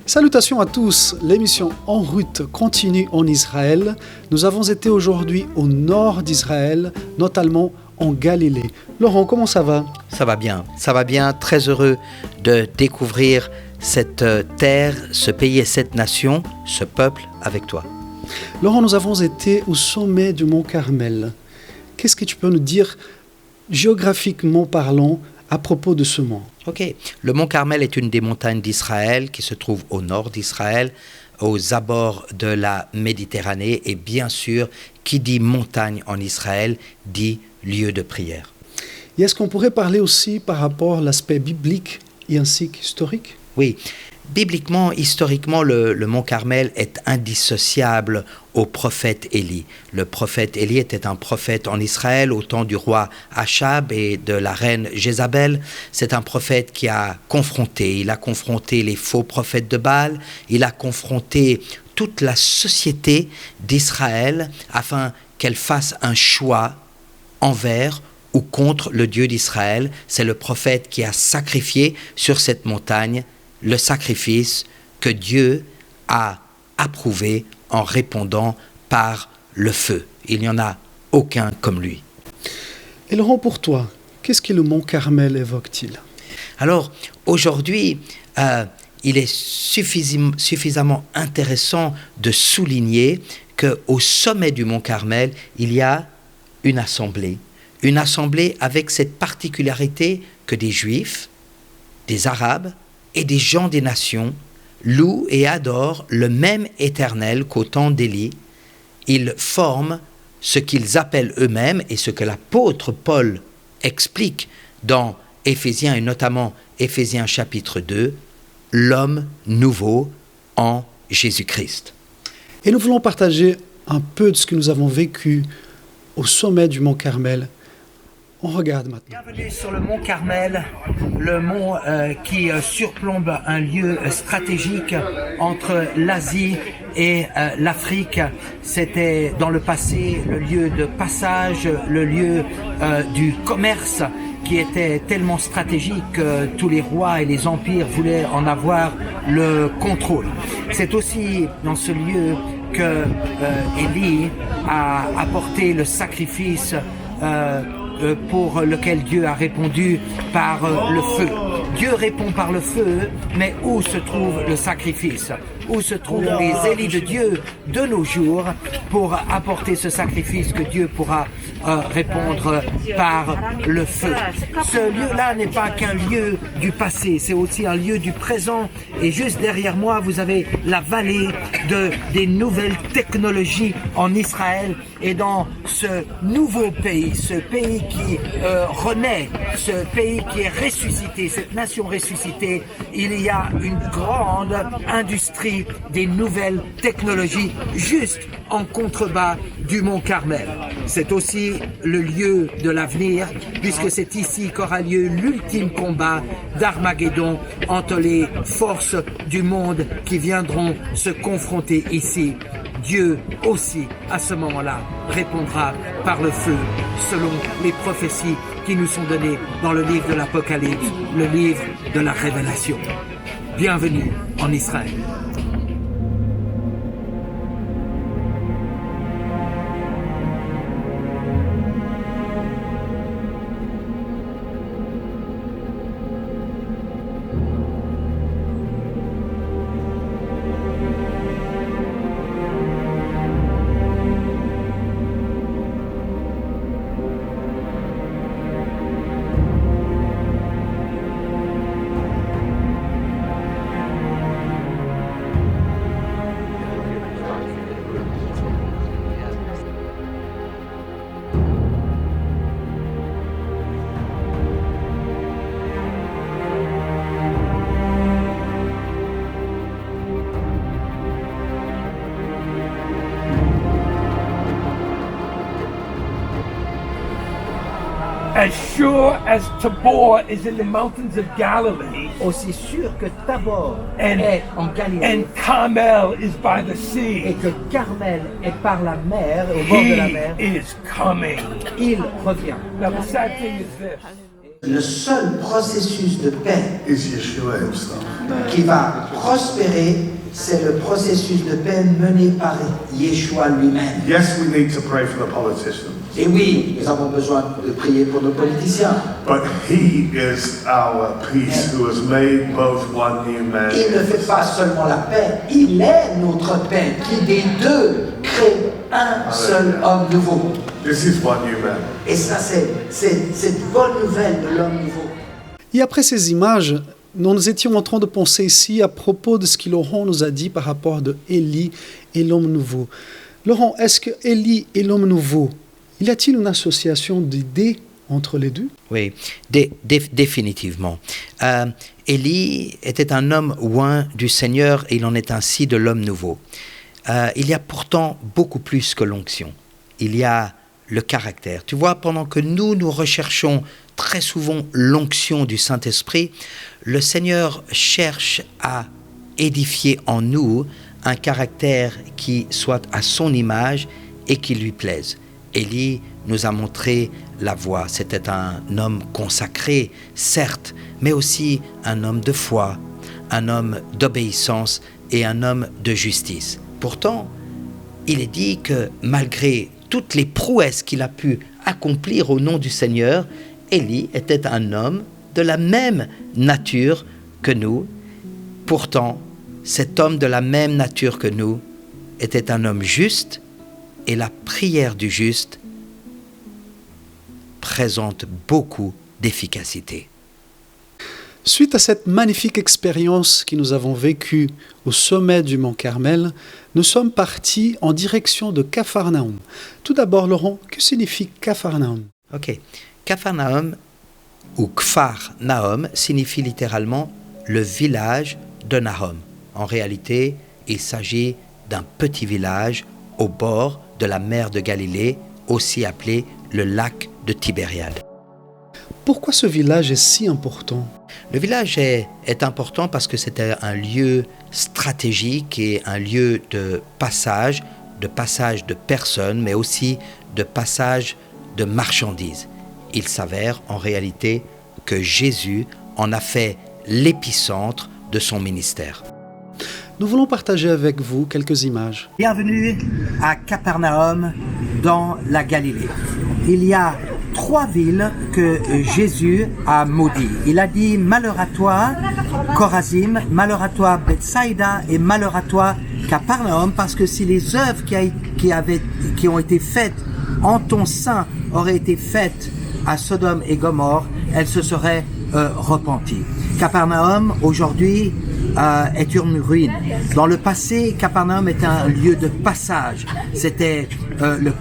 Salutations à tous, l'émission En route continue en Israël. Nous avons été aujourd'hui au nord d'Israël, notamment en Galilée. Laurent, comment ça va ? Ça va bien, très heureux de découvrir cette terre, ce pays et cette nation, ce peuple avec toi. Laurent, nous avons été au sommet du mont Carmel. Qu'est-ce que tu peux nous dire, géographiquement parlant, à propos de ce mont ? Ok, le mont Carmel est une des montagnes d'Israël qui se trouve au nord d'Israël, aux abords de la Méditerranée. Et bien sûr, qui dit montagne en Israël, dit lieu de prière. Et est-ce qu'on pourrait parler aussi par rapport à l'aspect biblique et ainsi qu'historique ? Oui, bibliquement, historiquement, le mont Carmel est indissociable au prophète Élie. Le prophète Élie était un prophète en Israël au temps du roi Achab et de la reine Jézabel. C'est un prophète qui a confronté les faux prophètes de Baal, il a confronté toute la société d'Israël afin qu'elle fasse un choix envers ou contre le Dieu d'Israël. C'est le prophète qui a sacrifié sur cette montagne le sacrifice que Dieu a approuvé en répondant par le feu. Il n'y en a aucun comme lui. Et Laurent, pour toi, qu'est-ce que le mont Carmel évoque-t-il ? Alors, aujourd'hui, il est suffisamment intéressant de souligner qu'au sommet du mont Carmel, il y a une assemblée avec cette particularité que des Juifs, des Arabes et des gens des nations louent et adorent le même Éternel qu'au temps d'Élie. Ils forment ce qu'ils appellent eux-mêmes et ce que l'apôtre Paul explique dans Éphésiens et notamment Éphésiens chapitre 2, l'homme nouveau en Jésus-Christ. Et nous voulons partager un peu de ce que nous avons vécu au sommet du mont Carmel. On regarde maintenant. Bienvenue sur le mont Carmel, le mont qui surplombe un lieu stratégique entre l'Asie et l'Afrique. C'était dans le passé le lieu de passage, le lieu du commerce qui était tellement stratégique que tous les rois et les empires voulaient en avoir le contrôle. C'est aussi dans ce lieu que Élie a apporté le sacrifice pour lequel Dieu a répondu par le feu. Dieu répond par le feu, mais où se trouve le sacrifice ? Où se trouvent les Élis de Dieu de nos jours pour apporter ce sacrifice que Dieu pourra répondre par le feu. Ce lieu-là n'est pas qu'un lieu du passé, c'est aussi un lieu du présent. Et juste derrière moi, vous avez la vallée des nouvelles technologies en Israël. Et dans ce nouveau pays, ce pays qui renaît, ce pays qui est ressuscité, cette nation ressuscitée, il y a une grande industrie des nouvelles technologies juste en contrebas du mont Carmel. C'est aussi le lieu de l'avenir, puisque c'est ici qu'aura lieu l'ultime combat d'Armageddon entre les forces du monde qui viendront se confronter ici. Dieu aussi, à ce moment-là, répondra par le feu, selon les prophéties qui nous sont données dans le livre de l'Apocalypse, le livre de la Révélation. Bienvenue en Israël. As sure as Tabor is in the mountains of Galilee, Aussi sûr que Tabor and, est en Galilée and Carmel is by the et sea, que Carmel est par la mer, au bord de la mer, he is coming. il revient. Now the sad thing is this. Le seul processus de paix is Yeshua himself. qui va prospérer, c'est le processus de paix mené par Yeshua lui-même. Yes, we need to pray for the politicians, Et oui, nous avons besoin de prier pour nos politiciens. but he is our peace who has made both one new man. Il ne fait pas seulement la paix, il est notre paix, qui des deux crée un seul homme nouveau. This is one new man. Et ça, c'est cette bonne nouvelle de l'homme nouveau. Et après ces images, nous étions en train de penser ici à propos de ce que Laurent nous a dit par rapport de Élie et l'homme nouveau. Laurent, est-ce que Élie et l'homme nouveau, y a-t-il une association d'idées entre les deux? Oui, définitivement. Élie était un homme oint du Seigneur et il en est ainsi de l'homme nouveau. Il y a pourtant beaucoup plus que l'onction. Il y a le caractère. Tu vois, pendant que nous recherchons très souvent l'onction du Saint-Esprit, le Seigneur cherche à édifier en nous un caractère qui soit à son image et qui lui plaise. Élie nous a montré la voie. C'était un homme consacré, certes, mais aussi un homme de foi, un homme d'obéissance et un homme de justice. Pourtant, il est dit que malgré toutes les prouesses qu'il a pu accomplir au nom du Seigneur, Élie était un homme de la même nature que nous. Pourtant, cet homme de la même nature que nous était un homme juste, et la prière du juste présente beaucoup d'efficacité. Suite à cette magnifique expérience que nous avons vécue au sommet du mont Carmel, nous sommes partis en direction de Capharnaüm. Tout d'abord, Laurent, que signifie Capharnaüm? Ok. Capharnaüm ou Kfar Nahom signifie littéralement le village de Nahom. En réalité, il s'agit d'un petit village au bord de la mer de Galilée, aussi appelé le lac de Tibériade. Pourquoi ce village est si important? Le village est important parce que c'était un lieu stratégique et un lieu de passage de personnes, mais aussi de passage de marchandises. Il s'avère en réalité que Jésus en a fait l'épicentre de son ministère. Nous voulons partager avec vous quelques images. Bienvenue à Capharnaüm dans la Galilée. Il y a 3 villes que Jésus a maudites. Il a dit malheur à toi Chorazim, malheur à toi Bethsaïda et malheur à toi Capharnaüm, parce que si les œuvres qui ont été faites en ton sein auraient été faites à Sodome et Gomorrhe, elles se seraient repenties. Capharnaüm aujourd'hui est une ruine. Dans le passé, Capharnaüm était un lieu de passage. C'était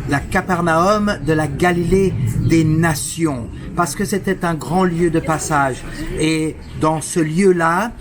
la Capharnaüm de la Galilée des nations, parce que c'était un grand lieu de passage. Et dans ce lieu-là,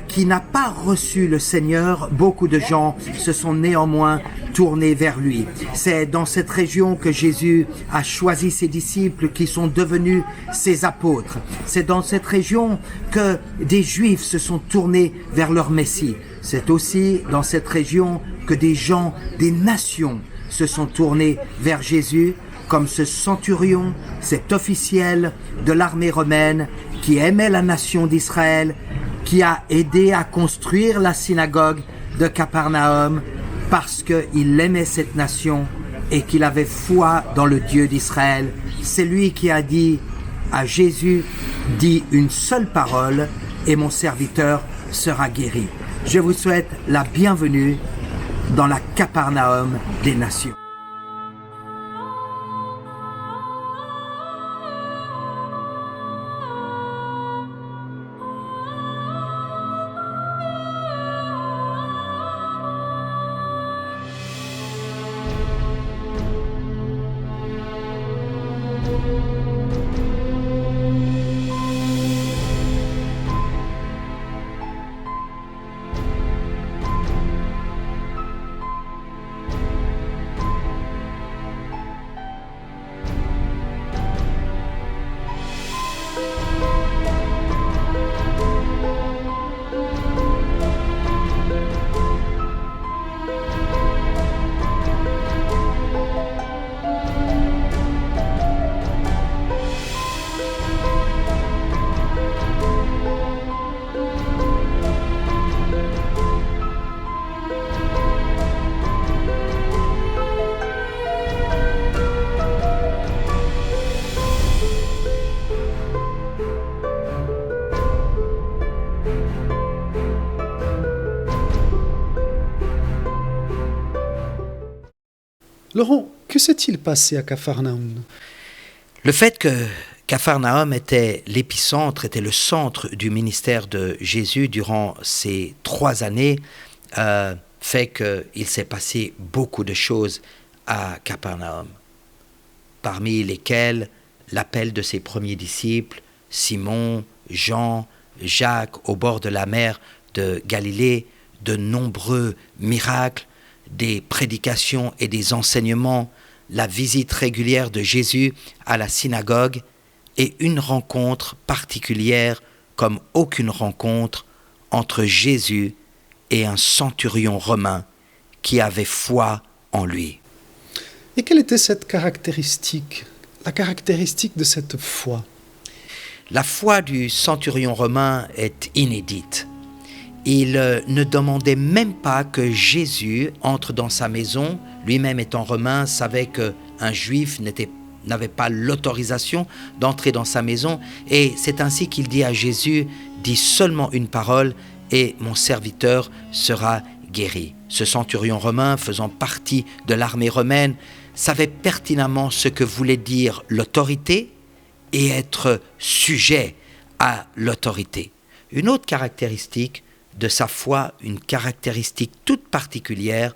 qui n'a pas reçu le Seigneur, beaucoup de gens se sont néanmoins tournés vers lui. C'est dans cette région que Jésus a choisi ses disciples qui sont devenus ses apôtres. C'est dans cette région que des Juifs se sont tournés vers leur Messie. C'est aussi dans cette région que des gens des nations se sont tournés vers Jésus, comme ce centurion, cet officiel de l'armée romaine qui aimait la nation d'Israël, qui a aidé à construire la synagogue de Capharnaüm parce qu'il aimait cette nation et qu'il avait foi dans le Dieu d'Israël. C'est lui qui a dit à Jésus, dis une seule parole et mon serviteur sera guéri. Je vous souhaite la bienvenue dans la Capharnaüm des nations. Laurent, que s'est-il passé à Capharnaüm? Le fait que Capharnaüm était l'épicentre, était le centre du ministère de Jésus durant ces 3 années, fait qu'il s'est passé beaucoup de choses à Capharnaüm, parmi lesquelles l'appel de ses premiers disciples, Simon, Jean, Jacques, au bord de la mer de Galilée, de nombreux miracles, des prédications et des enseignements, la visite régulière de Jésus à la synagogue et une rencontre particulière comme aucune rencontre entre Jésus et un centurion romain qui avait foi en lui. Et quelle était cette caractéristique, la caractéristique de cette foi? La foi du centurion romain est inédite. Il ne demandait même pas que Jésus entre dans sa maison. Lui-même étant romain, savait qu'un juif n'avait pas l'autorisation d'entrer dans sa maison. Et c'est ainsi qu'il dit à Jésus, « Dis seulement une parole et mon serviteur sera guéri. » Ce centurion romain, faisant partie de l'armée romaine, savait pertinemment ce que voulait dire l'autorité et être sujet à l'autorité. Une autre caractéristique de sa foi, une caractéristique toute particulière,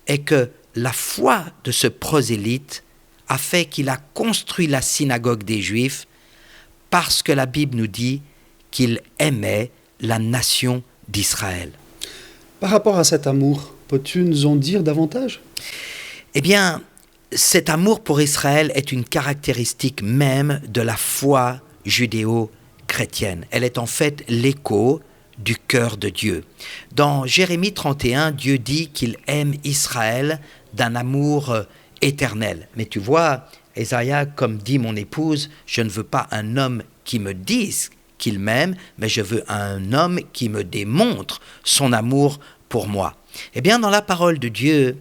est que la foi de ce prosélyte a fait qu'il a construit la synagogue des Juifs parce que la Bible nous dit qu'il aimait la nation d'Israël. Par rapport à cet amour, peux-tu nous en dire davantage? Eh bien, cet amour pour Israël est une caractéristique même de la foi judéo-chrétienne. Elle est en fait l'écho du cœur de Dieu. Dans Jérémie 31, Dieu dit qu'il aime Israël d'un amour éternel. Mais tu vois, Ésaïe, comme dit mon épouse, je ne veux pas un homme qui me dise qu'il m'aime, mais je veux un homme qui me démontre son amour pour moi. Eh bien, dans la parole de Dieu,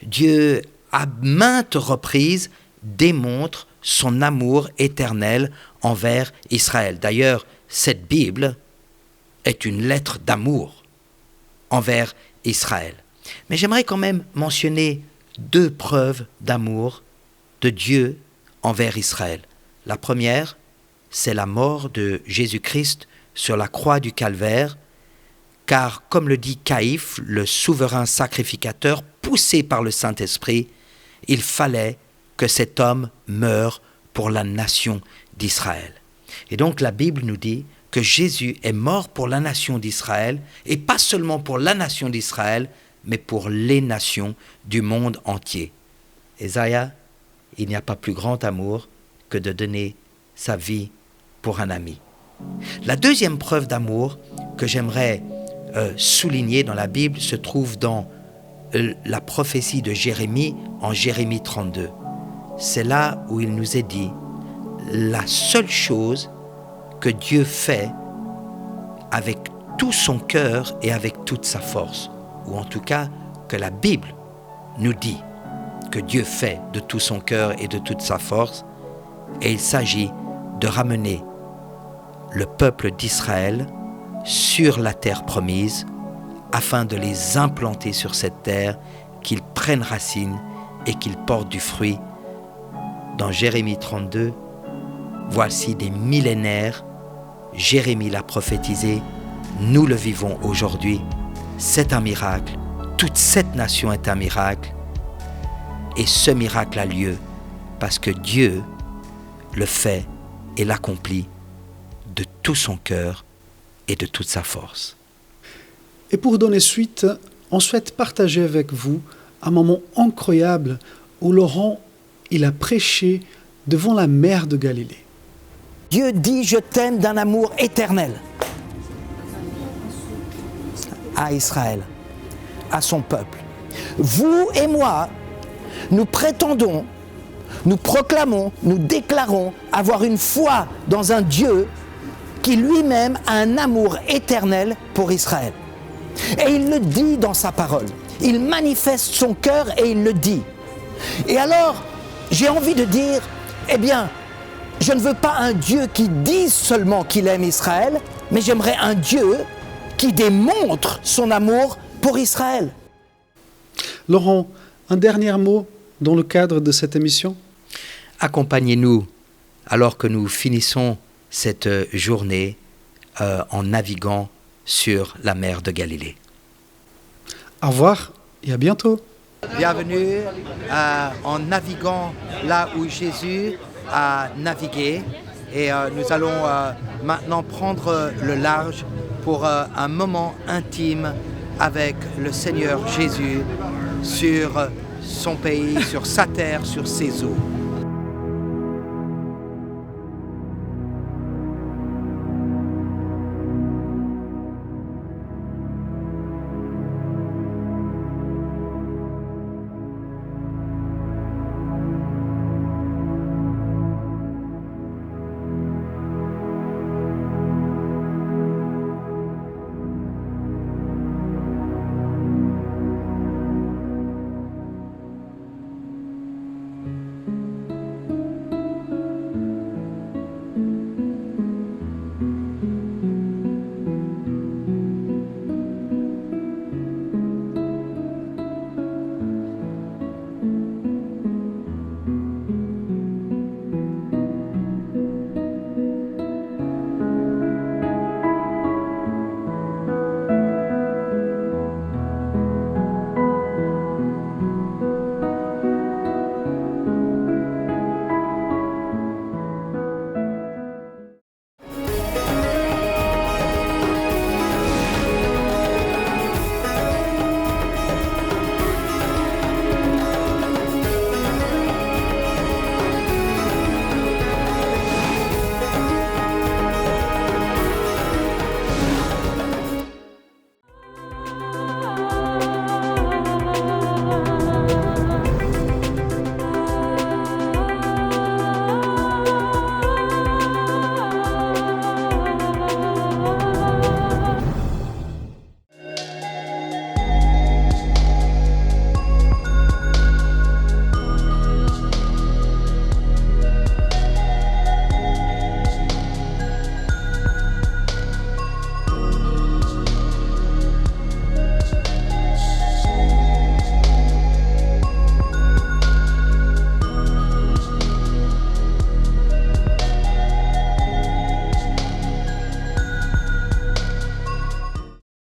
Dieu, à maintes reprises, démontre son amour éternel envers Israël. D'ailleurs, cette Bible est une lettre d'amour envers Israël. Mais j'aimerais quand même mentionner 2 preuves d'amour de Dieu envers Israël. La première, c'est la mort de Jésus-Christ sur la croix du Calvaire, car comme le dit Caïphe, le souverain sacrificateur, poussé par le Saint-Esprit, il fallait que cet homme meure pour la nation d'Israël. Et donc la Bible nous dit que Jésus est mort pour la nation d'Israël, et pas seulement pour la nation d'Israël, mais pour les nations du monde entier. Ésaïe, il n'y a pas plus grand amour que de donner sa vie pour un ami. La deuxième preuve d'amour que j'aimerais souligner dans la Bible se trouve dans la prophétie de Jérémie en Jérémie 32. C'est là où il nous est dit la seule chose que Dieu fait avec tout son cœur et avec toute sa force, ou en tout cas que la Bible nous dit que Dieu fait de tout son cœur et de toute sa force, et il s'agit de ramener le peuple d'Israël sur la terre promise afin de les implanter sur cette terre, qu'ils prennent racine et qu'ils portent du fruit. Dans Jérémie 32, voici des millénaires, Jérémie l'a prophétisé, nous le vivons aujourd'hui, c'est un miracle, toute cette nation est un miracle, et ce miracle a lieu parce que Dieu le fait et l'accomplit de tout son cœur et de toute sa force. Et pour donner suite, on souhaite partager avec vous un moment incroyable où Laurent, il a prêché devant la mer de Galilée. Dieu dit « Je t'aime d'un amour éternel » à Israël, à son peuple. Vous et moi, nous prétendons, nous proclamons, nous déclarons avoir une foi dans un Dieu qui lui-même a un amour éternel pour Israël. Et il le dit dans sa parole. Il manifeste son cœur et il le dit. Et alors, j'ai envie de dire, eh bien, je ne veux pas un Dieu qui dise seulement qu'il aime Israël, mais j'aimerais un Dieu qui démontre son amour pour Israël. Laurent, un dernier mot dans le cadre de cette émission? Accompagnez-nous alors que nous finissons cette journée en naviguant sur la mer de Galilée. Au revoir et à bientôt. Bienvenue en naviguant là où Jésus a navigué. Et nous allons maintenant prendre le large pour un moment intime avec le Seigneur Jésus sur son pays, sur sa terre, sur ses eaux.